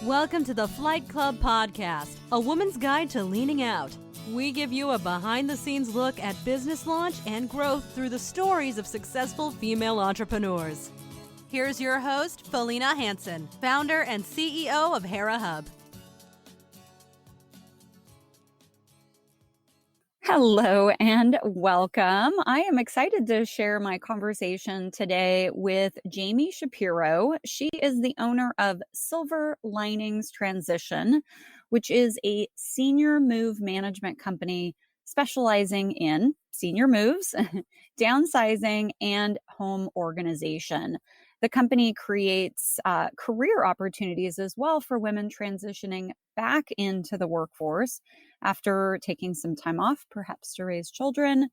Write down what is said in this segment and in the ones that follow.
Welcome to the Flight Club Podcast, a woman's guide to leaning out. We give you a behind-the-scenes look at business launch and growth through the stories of successful female entrepreneurs. Here's your host, Felina Hansen, founder and CEO of Hera Hub. Hello and welcome. I am excited to share my conversation today with Jami Shapiro. She is the owner of Silver Linings Transition, which is a senior move management company specializing in senior moves, downsizing, and home organization. The company creates career opportunities as well for women transitioning back into the workforce after taking some time off, perhaps to raise children.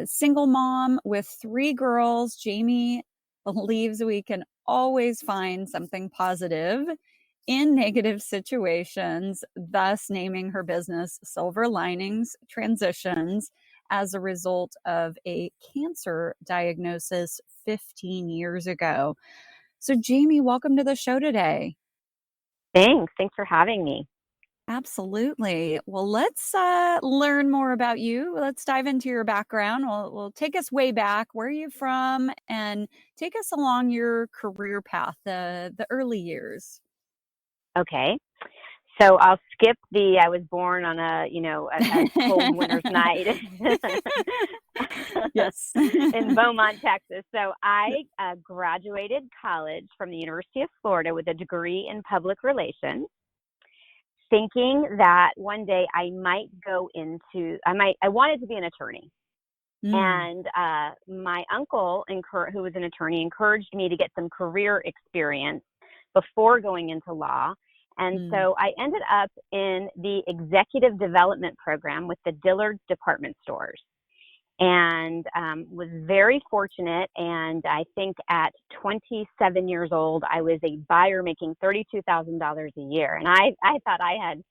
Single mom with 3 girls, Jami believes we can always find something positive in negative situations, thus naming her business Silver Linings Transitions as a result of a cancer diagnosis 15 years ago. So Jami, welcome to the show today. Thanks for having me. Absolutely. Well, let's learn more about you. Let's dive into your background. We'll take us way back. Where are you from? And take us along your career path, the early years. Okay. So I'll skip I was born on a cold winter's night. Yes. In Beaumont, Texas. So I graduated college from the University of Florida with a degree in public relations, thinking that one day I wanted to be an attorney. And my uncle, who was an attorney, encouraged me to get some career experience before going into law. And so I ended up in the executive development program with the Dillard's department stores, and was very fortunate. And I think at 27 years old, I was a buyer making $32,000 a year. And I thought I had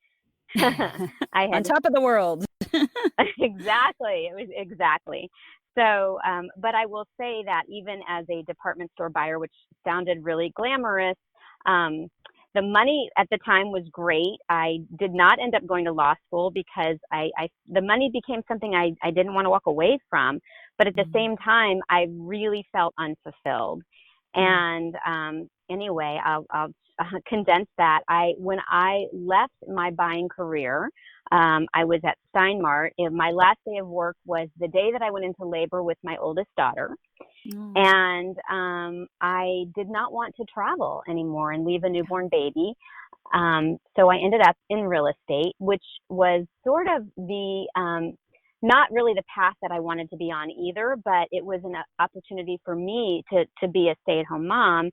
on top of the world. Exactly. It was exactly. So, but I will say that even as a department store buyer, which sounded really glamorous, the money at the time was great. I did not end up going to law school because the money became something I didn't want to walk away from. But at the same time, I really felt unfulfilled. And anyway, I'll condense that. When I left my buying career, I was at Stein Mart. My last day of work was the day that I went into labor with my oldest daughter. And I did not want to travel anymore and leave a newborn baby. So I ended up in real estate, which was sort of not really the path that I wanted to be on either, but it was an opportunity for me to be a stay-at-home mom.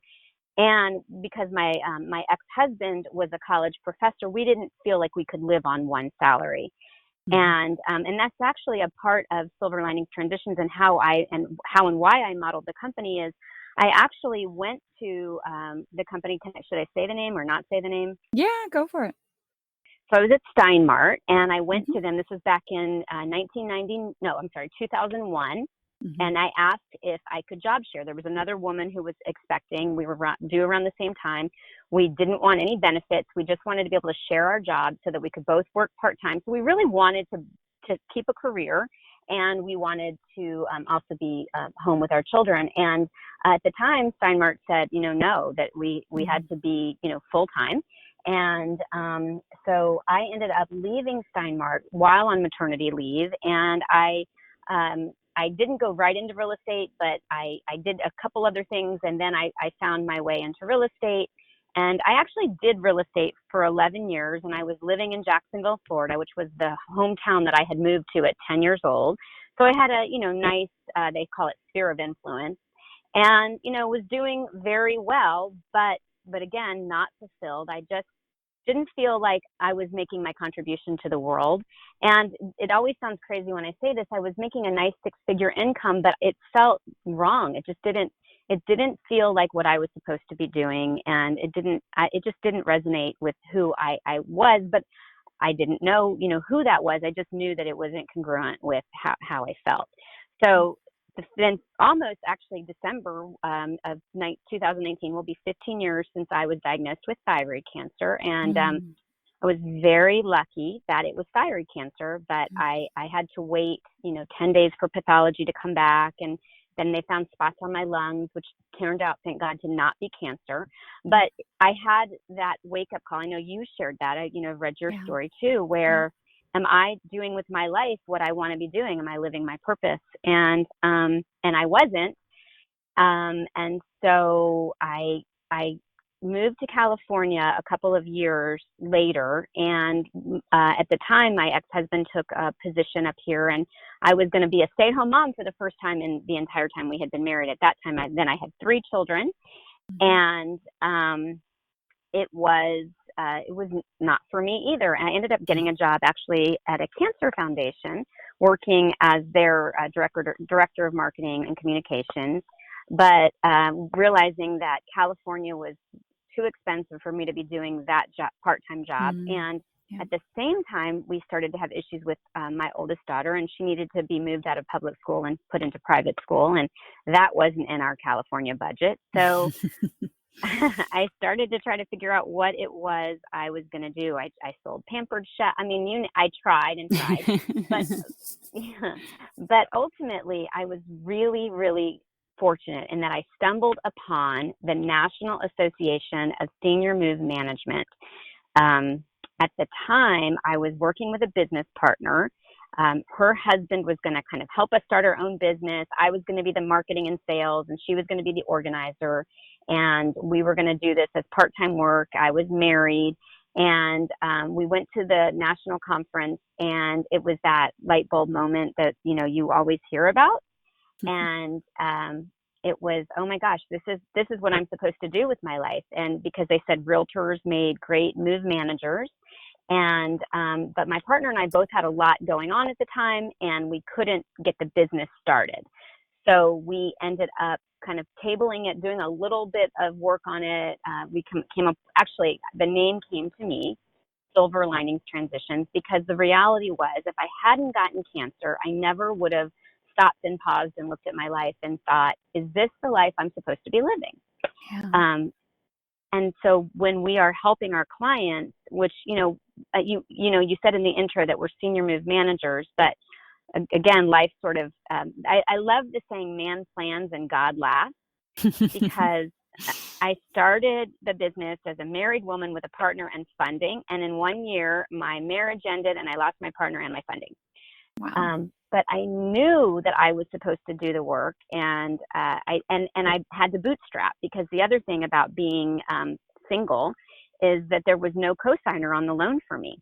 And because my ex-husband was a college professor, we didn't feel like we could live on one salary. And that's actually a part of Silver Linings Transitions, and how and why I modeled the company is I actually went to the company. Should I say the name or not say the name? Yeah, go for it. So I was at Stein Mart, and I went to them. This was back in 2001. And I asked if I could job share. There was another woman who was expecting. We were due around the same time. We didn't want any benefits. We just wanted to be able to share our jobs so that we could both work part-time. So we really wanted to keep a career, and we wanted to also be home with our children. And at the time, Stein Mart said, no, that we had to be, full-time. And so I ended up leaving Stein Mart while on maternity leave, and I didn't go right into real estate, but I did a couple other things, and then I found my way into real estate. And I actually did real estate for 11 years, and I was living in Jacksonville, Florida, which was the hometown that I had moved to at 10 years old. So I had a, nice, they call it sphere of influence, and, was doing very well, but again, not fulfilled. I just didn't feel like I was making my contribution to the world. And it always sounds crazy when I say this. I was making a nice 6-figure income, but it felt wrong. It didn't feel like what I was supposed to be doing. And it just didn't resonate with who I was, but I didn't know, who that was. I just knew that it wasn't congruent with how I felt. So then almost actually December of 2019 will be 15 years since I was diagnosed with thyroid cancer. And I was very lucky that it was thyroid cancer, but I had to wait, 10 days for pathology to come back. And then they found spots on my lungs, which turned out, thank God, to not be cancer. But I had that wake-up call. I know you shared that. I, read your story too, where am I doing with my life what I want to be doing? Am I living my purpose? And I wasn't. And so I moved to California a couple of years later. And at the time, my ex-husband took a position up here, and I was going to be a stay-at-home mom for the first time in the entire time we had been married. At that time, I had 3 children, and it was not for me either. And I ended up getting a job actually at a cancer foundation, working as their director of marketing and communications, but realizing that California was too expensive for me to be doing that part-time job. And at the same time, we started to have issues with my oldest daughter, and she needed to be moved out of public school and put into private school. And that wasn't in our California budget. So I started to try to figure out what it was I was going to do. I sold Pampered Chef. I mean, I tried and tried, but ultimately I was really, really fortunate in that I stumbled upon the National Association of Senior Move Management. At the time, I was working with a business partner. Her husband was going to kind of help us start our own business. I was going to be the marketing and sales, and she was going to be the organizer. And we were going to do this as part-time work. I was married, and we went to the national conference, and it was that light bulb moment that, you always hear about. And it was, oh my gosh, this is what I'm supposed to do with my life. And because they said realtors made great move managers. And but my partner and I both had a lot going on at the time, and we couldn't get the business started. So we ended up kind of tabling it, doing a little bit of work on it. We came up, actually, the name came to me, Silver Linings Transitions, because the reality was, if I hadn't gotten cancer, I never would have stopped and paused and looked at my life and thought, is this the life I'm supposed to be living? Yeah. And so when we are helping our clients, which, you said in the intro that we're senior move managers, but again, life sort of, I love the saying, man plans and God laughs, because I started the business as a married woman with a partner and funding. And in 1 year, my marriage ended and I lost my partner and my funding. Wow. But I knew that I was supposed to do the work, and I had to bootstrap, because the other thing about being single is that there was no cosigner on the loan for me,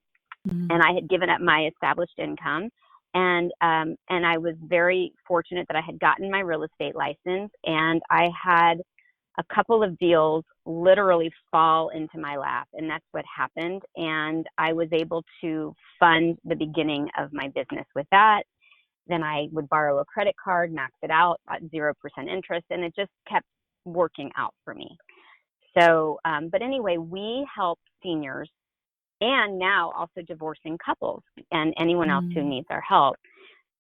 and I had given up my established income, and I was very fortunate that I had gotten my real estate license, and I had a couple of deals literally fall into my lap, and that's what happened. And I was able to fund the beginning of my business with that. Then I would borrow a credit card, max it out at 0% interest, and it just kept working out for me. So, but anyway, we help seniors, and now also divorcing couples and anyone else who needs our help.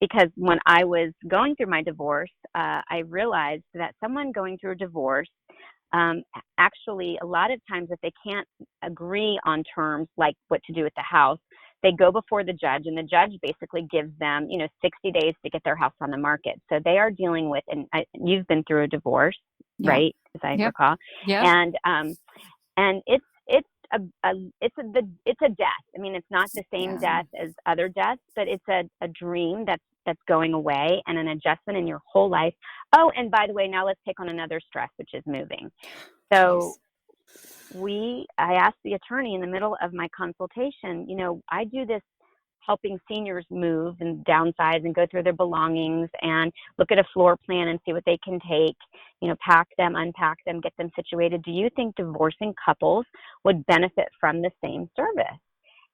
Because when I was going through my divorce, I realized that someone going through a divorce, actually, a lot of times, if they can't agree on terms like what to do with the house, they go before the judge, and the judge basically gives them, 60 days to get their house on the market. So they are dealing with, and you've been through a divorce, right? As I recall. Yeah. And it's a death. I mean, it's not the same death as other deaths, but it's a dream that's going away, and an adjustment in your whole life. Oh, and by the way, now let's take on another stress, which is moving. So I asked the attorney in the middle of my consultation, I do this helping seniors move and downsize and go through their belongings and look at a floor plan and see what they can take, pack them, unpack them, get them situated. Do you think divorcing couples would benefit from the same service?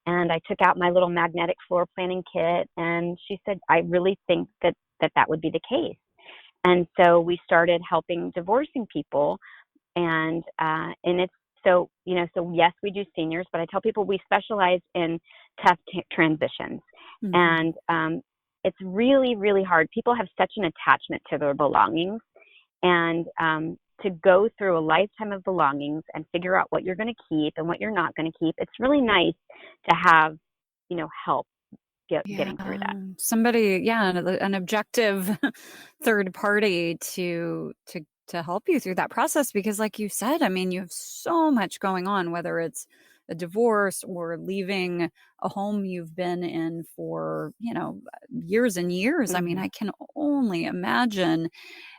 And I took out my little magnetic floor planning kit, and she said, I really think that would be the case. And so we started helping divorcing people, and it's, so yes, we do seniors, but I tell people we specialize in tough transitions. And it's really, really hard. People have such an attachment to their belongings, and to go through a lifetime of belongings and figure out what you're going to keep and what you're not going to keep. It's really nice to have, help getting through that. Somebody, an objective third party to help you through that process, because like you said, I mean, you have so much going on, whether it's a divorce or leaving a home you've been in for, years and years. I mean, I can only imagine.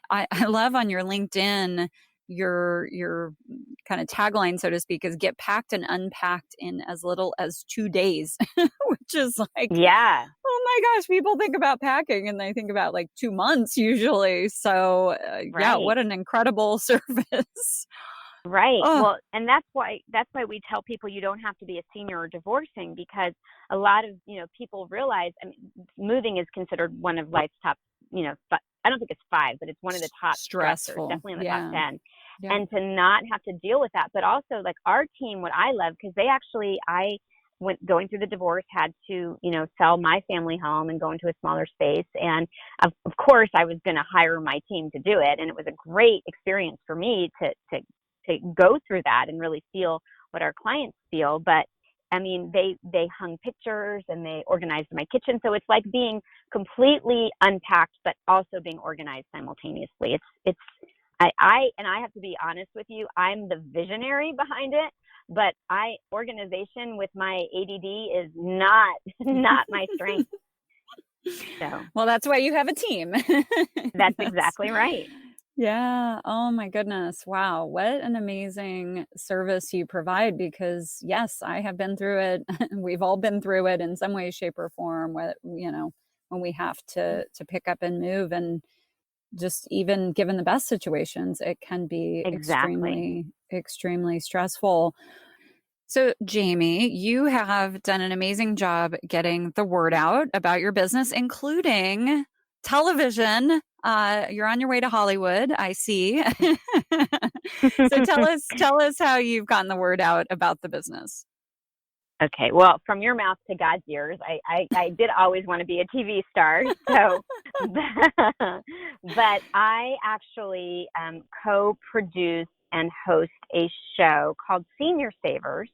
I love on your LinkedIn, your kind of tagline, so to speak, is get packed and unpacked in as little as 2 days, which is like, Yeah. oh my gosh, people think about packing and they think about like 2 months usually. So yeah, Right. what an incredible service. Right. Oh, Well, and that's why we tell people you don't have to be a senior or divorcing, because a lot of, people realize, I mean, moving is considered one of life's top, I don't think it's 5, but it's one of the top stressors, stressful. definitely in the Yeah. top 10. Yeah. And to not have to deal with that, but also like our team, what I love, because I went going through the divorce, had to, sell my family home and go into a smaller space. And of course I was going to hire my team to do it. And it was a great experience for me to go through that and really feel what our clients feel. But I mean, they hung pictures and they organized my kitchen. So it's like being completely unpacked, but also being organized simultaneously. I have to be honest with you, I'm the visionary behind it, but organization with my ADD is not my strength. So Well, that's why you have a team. that's exactly right. Yeah. Oh my goodness. Wow. What an amazing service you provide, because yes, I have been through it. We've all been through it in some way, shape, or form, when we have to pick up and move. And just even given the best situations, it can be Exactly. extremely stressful. So, Jami, you have done an amazing job getting the word out about your business, including television. You're on your way to Hollywood, I see. So tell us how you've gotten the word out about the business. Okay, well, from your mouth to God's ears, I did always want to be a TV star. So, but I actually co-produce and host a show called Senior Savers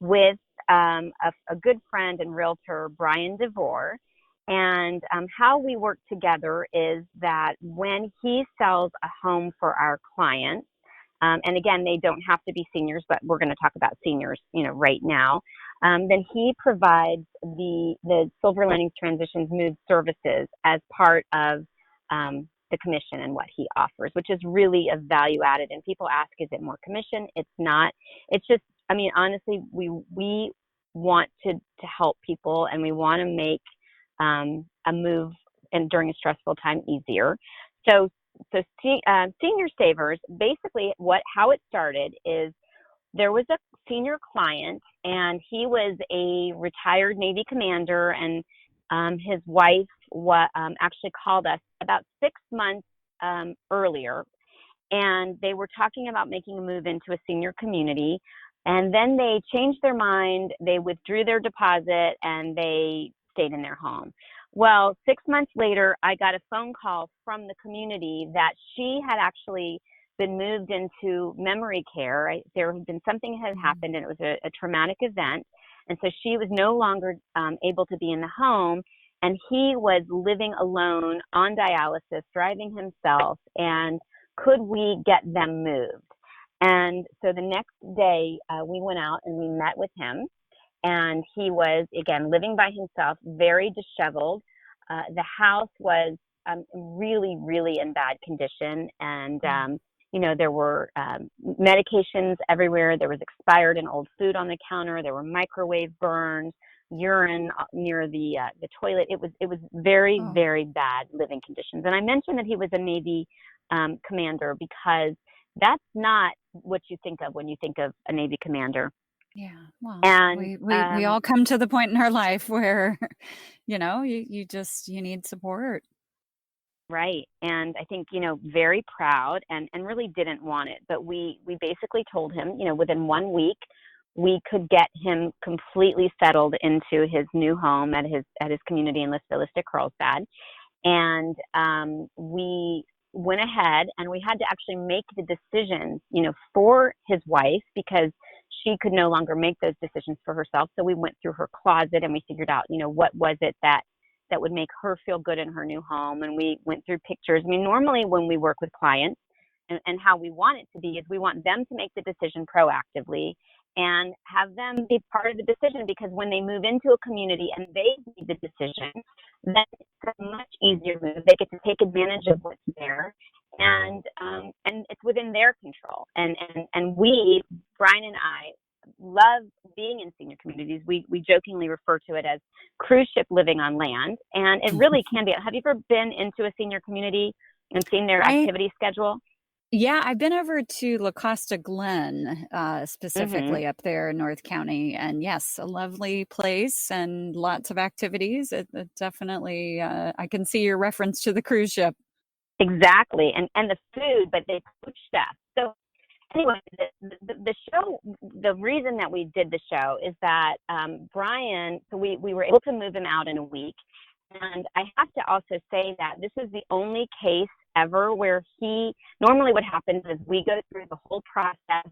with a good friend and realtor, Brian DeVore. And how we work together is that when he sells a home for our clients, and again, they don't have to be seniors, but we're going to talk about seniors, right now. Then he provides the Silver Linings Transitions Move services as part of the commission and what he offers, which is really a value added. And people ask, is it more commission? It's not. It's just, I mean, honestly, we want to help people, and we want to make a move and during a stressful time easier. So Senior Savers, basically how it started is there was a senior client, and he was a retired Navy commander, and his wife actually called us about 6 months earlier, and they were talking about making a move into a senior community. And then they changed their mind, they withdrew their deposit, and they stayed in their home. Well, 6 months later, I got a phone call from the community that she had actually been moved into memory care. There had been something had happened, and it was a traumatic event. And so she was no longer able to be in the home, and he was living alone on dialysis, driving himself, and could we get them moved? And so the next day, we went out and we met with him. And he was, again, living by himself, very disheveled. The house was really, really in bad condition. And, there were medications everywhere. There was expired and old food on the counter. There were microwave burns, urine near the toilet. It was very, very bad living conditions. And I mentioned that he was a Navy commander, because that's not what you think of when you think of a Navy commander. Yeah. Well, And we all come to the point in our life where, you need support. right. And I think, very proud and really didn't want it. But we basically told him, within 1 week, we could get him completely settled into his new home at his community in Lisbon, Carlsbad. And we went ahead and we had to actually make the decisions, for his wife, because she could no longer make those decisions for herself. So we went through her closet and we figured out, what was it that would make her feel good in her new home. And we went through pictures. I mean, normally when we work with clients, and how we want it to be is we want them to make the decision proactively and have them be part of the decision, because when they move into a community and they make the decision, then it's a much easier move. They get to take advantage of what's there, and it's within their control. And we, Brian and I, love being in senior communities. We jokingly refer to it as cruise ship living on land, and it really can be. Have you ever been into a senior community and seen their activity schedule? Yeah, I've been over to La Costa Glen, specifically up there in North County. And yes, a lovely place and lots of activities. It definitely, I can see your reference to the cruise ship. Exactly. And the food, but they coach staff. So anyway, the show, the reason that we did the show is that Brian, so we were able to move him out in a week. And I have to also say that this is the only case ever where normally what happens is we go through the whole process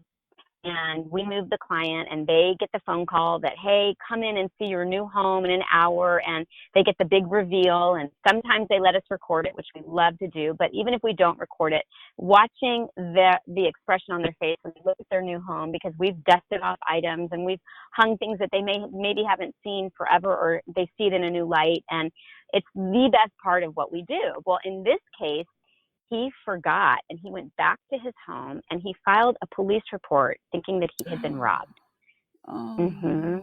and we move the client and they get the phone call that, hey, come in and see your new home in an hour, and they get the big reveal. And sometimes they let us record it, which we love to do. But even if we don't record it, watching the expression on their face when they look at their new home, because we've dusted off items and we've hung things that they maybe haven't seen forever, or they see it in a new light. And it's the best part of what we do. Well, in this case, he forgot, and he went back to his home and he filed a police report thinking that he had been robbed. Oh.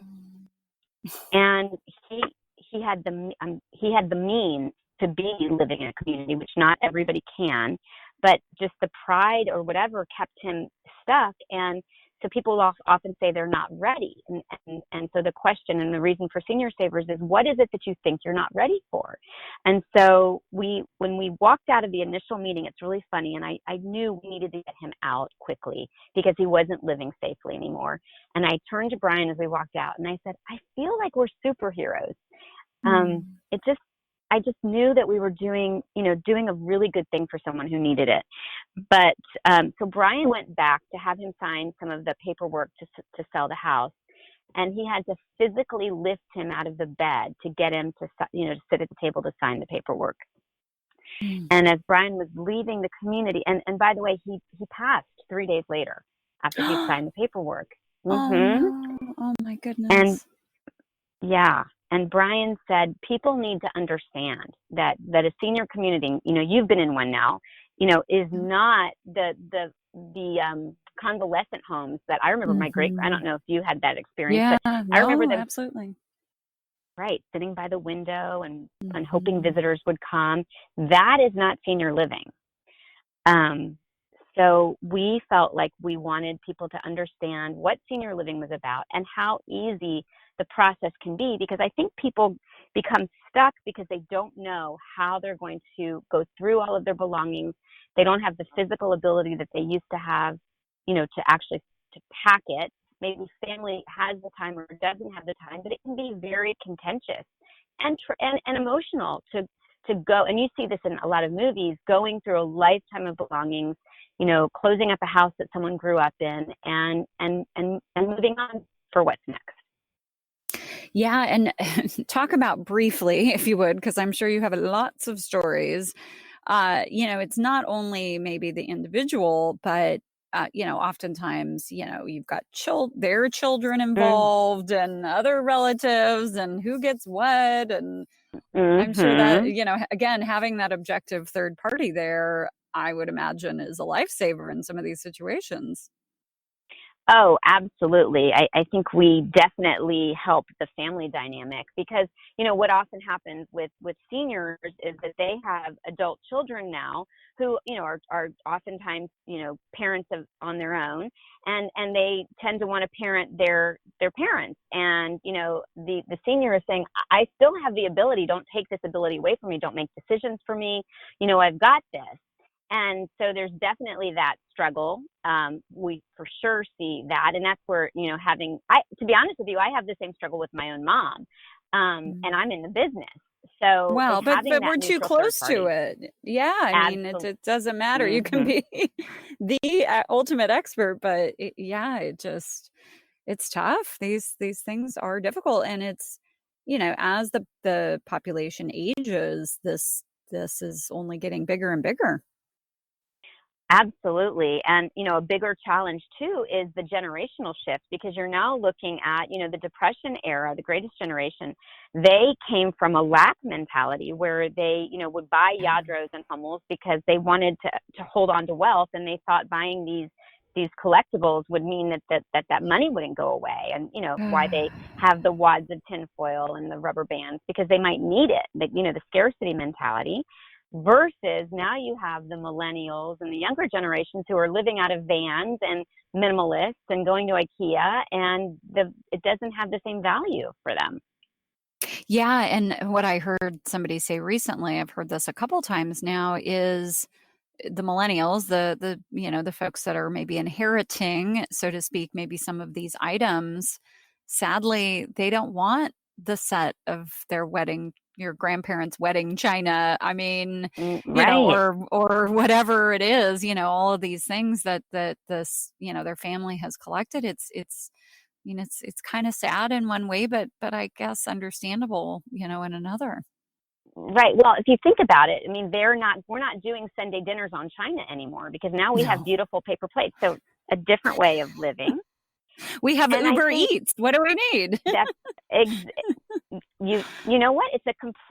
And he had the means to be living in a community, which not everybody can, but just the pride or whatever kept him stuck. And so people often say they're not ready. And so the question and the reason for Senior Savers is, what is it that you think you're not ready for? And so when we walked out of the initial meeting, it's really funny. And I knew we needed to get him out quickly because he wasn't living safely anymore. And I turned to Brian as we walked out and I said, I feel like we're superheroes. I just knew that we were doing a really good thing for someone who needed it. But so Brian went back to have him sign some of the paperwork to sell the house, and he had to physically lift him out of the bed to get him to sit at the table to sign the paperwork. And as Brian was leaving the community, and by the way, he passed 3 days later after he signed the paperwork. Oh, no. Oh my goodness. And yeah. And Brian said, people need to understand that a senior community, you've been in one now, is not the convalescent homes that I remember I don't know if you had that experience. Yeah, but I remember them. Absolutely. Right. Sitting by the window and hoping visitors would come. That is not senior living. So we felt like we wanted people to understand what senior living was about and how easy the process can be, because I think people become stuck because they don't know how they're going to go through all of their belongings. They don't have the physical ability that they used to have, to actually to pack it. Maybe family has the time or doesn't have the time, but it can be very contentious and emotional to go. And you see this in a lot of movies, going through a lifetime of belongings, closing up a house that someone grew up in and moving on for what's next. Yeah. And talk about briefly, if you would, because I'm sure you have lots of stories. It's not only maybe the individual, but oftentimes, you've got their children involved and other relatives and who gets what. And I'm sure that, again, having that objective third party there, I would imagine, is a lifesaver in some of these situations. Oh, absolutely. I think we definitely help the family dynamic because, what often happens with seniors is that they have adult children now who, are oftentimes, parents on their own, and they tend to want to parent their parents. And, the senior is saying, I still have the ability. Don't take this ability away from me. Don't make decisions for me. I've got this. And so there's definitely that struggle. We for sure see that. And that's where, to be honest with you, I have the same struggle with my own mom. And I'm in the business. So Well, but having that we're too neutral third close to party. it. Yeah, I mean, it doesn't matter. You can be the ultimate expert, but it's tough. These things are difficult, and it's, as the population ages, this is only getting bigger and bigger. Absolutely. And, a bigger challenge too is the generational shift, because you're now looking at, the Depression era, the greatest generation. They came from a lack mentality where they, would buy Yadros and Hummels because they wanted to hold on to wealth, and they thought buying these collectibles would mean that money wouldn't go away. And, why they have the wads of tinfoil and the rubber bands, because they might need it, the scarcity mentality. Versus now you have the millennials and the younger generations who are living out of vans and minimalists and going to IKEA, and it doesn't have the same value for them. Yeah, and what I heard somebody say recently, I've heard this a couple times now, is the millennials, the folks that are maybe inheriting, so to speak, maybe some of these items. Sadly, they don't want the set of your grandparents' wedding china. I mean, Right. or whatever it is, all of these things that this, their family has collected. It's kind of sad in one way, but I guess understandable, in another. Right. Well, if you think about it, I mean, we're not doing Sunday dinners on china anymore, because now we have beautiful paper plates. So a different way of living. We have Uber Eats. What do we need? You know what?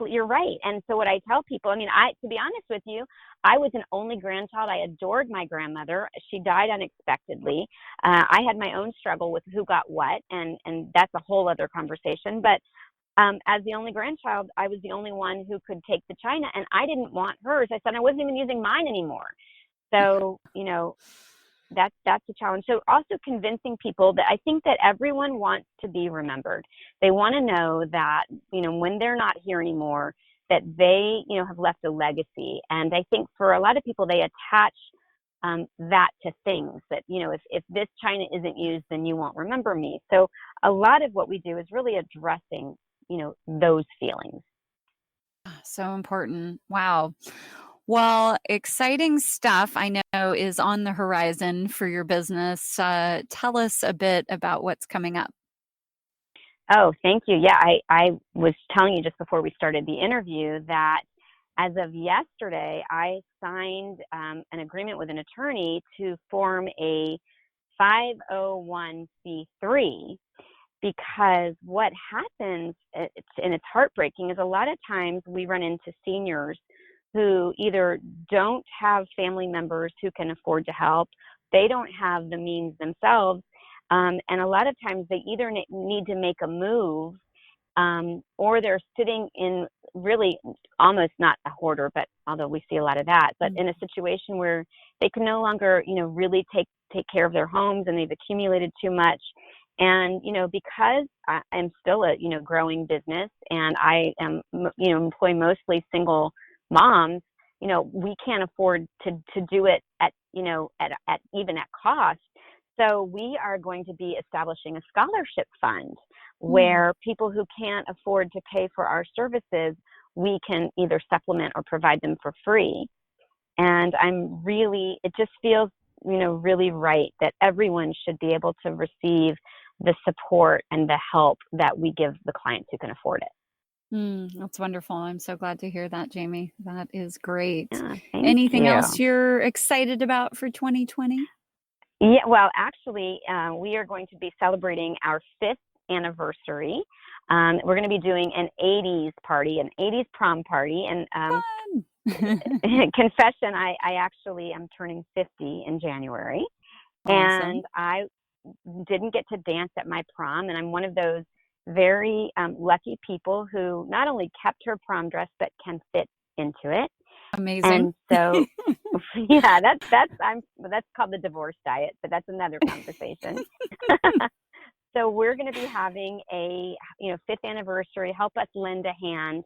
You're right. And so what I tell people, to be honest with you, I was an only grandchild. I adored my grandmother. She died unexpectedly. I had my own struggle with who got what, and that's a whole other conversation. But as the only grandchild, I was the only one who could take the china, and I didn't want hers. I said I wasn't even using mine anymore. So, that's a challenge. So also convincing people that I think that everyone wants to be remembered. They want to know that, when they're not here anymore, that they, have left a legacy. And I think for a lot of people, they attach that to things that, if this china isn't used, then you won't remember me. So a lot of what we do is really addressing, those feelings. So important. Wow. Well, exciting stuff I know is on the horizon for your business. Tell us a bit about what's coming up. Oh, thank you. Yeah, I was telling you just before we started the interview that as of yesterday, I signed an agreement with an attorney to form a 501c3, because what happens, and it's heartbreaking, is a lot of times we run into seniors who either don't have family members who can afford to help, they don't have the means themselves, and a lot of times they either need to make a move, or they're sitting in really almost not a hoarder, but although we see a lot of that, but in a situation where they can no longer, really take care of their homes, and they've accumulated too much. And, because I'm still a, growing business, and I am, employ mostly single moms, we can't afford to do it at even at cost. So we are going to be establishing a scholarship fund where people who can't afford to pay for our services, we can either supplement or provide them for free. And it just feels, really right that everyone should be able to receive the support and the help that we give the clients who can afford it. That's wonderful. I'm so glad to hear that, Jami. That is great. Yeah, Anything else you're excited about for 2020? Yeah, well, actually, we are going to be celebrating our 5th anniversary. We're going to be doing an 80s party, an 80s prom party. And confession, I actually am turning 50 in January. Awesome. And I didn't get to dance at my prom. And I'm one of those very lucky people who not only kept her prom dress, but can fit into it. Amazing. And so, yeah, that's called the divorce diet, but that's another conversation. So we're going to be having a 5th anniversary. Help us lend a hand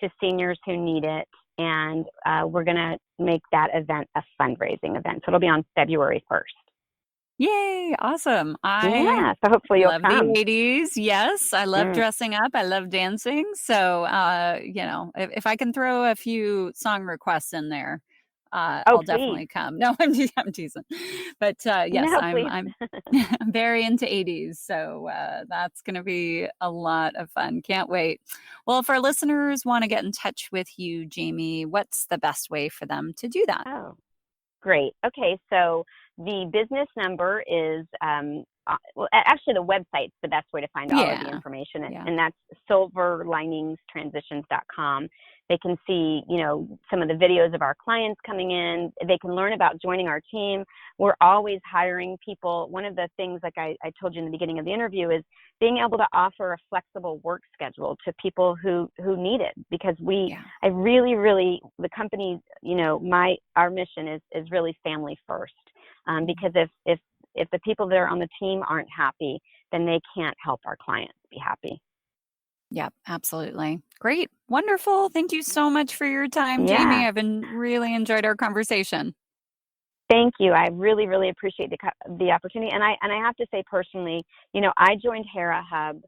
to seniors who need it. and we're going to make that event a fundraising event. So it'll be on February 1st. Yay, awesome. Yeah, so hopefully you'll love come. the 80s. Yes, I love dressing up. I love dancing. So, if I can throw a few song requests in there, I'll Please. definitely come. No, I'm teasing. But yes, No, I'm very into 80s. So that's going to be a lot of fun. Can't wait. Well, if our listeners want to get in touch with you, Jami, what's the best way for them to do that? Oh, great. Okay, so the business number is, actually the website's the best way to find all of the information, and that's silverliningstransitions.com. They can see, some of the videos of our clients coming in. They can learn about joining our team. We're always hiring people. One of the things, like I told you in the beginning of the interview, is being able to offer a flexible work schedule to people who need it, because I really, the company, our mission is really family first. Because if the people that are on the team aren't happy, then they can't help our clients be happy. Yep, absolutely. Great. Wonderful. Thank you so much for your time, Jami. I've really enjoyed our conversation. Thank you. I really, really appreciate the opportunity. And I have to say personally, I joined Hera Hub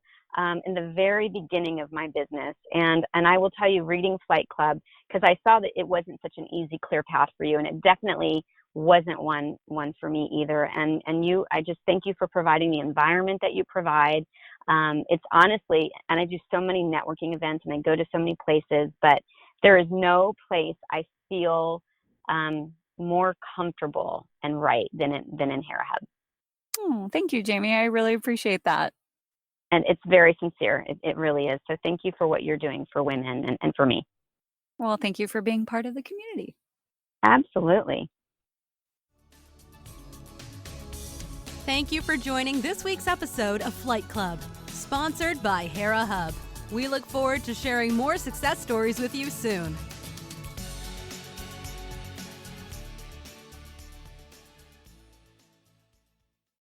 in the very beginning of my business. And I will tell you, reading Flight Club, because I saw that it wasn't such an easy, clear path for you. And it definitely wasn't one for me either. And I just thank you for providing the environment that you provide. It's honestly, and I do so many networking events and I go to so many places, but there is no place I feel more comfortable and right than in Hera Hub. Oh, thank you, Jami. I really appreciate that. And it's very sincere. It really is. So thank you for what you're doing for women and for me. Well, thank you for being part of the community. Absolutely. Thank you for joining this week's episode of Flight Club, sponsored by Hera Hub. We look forward to sharing more success stories with you soon.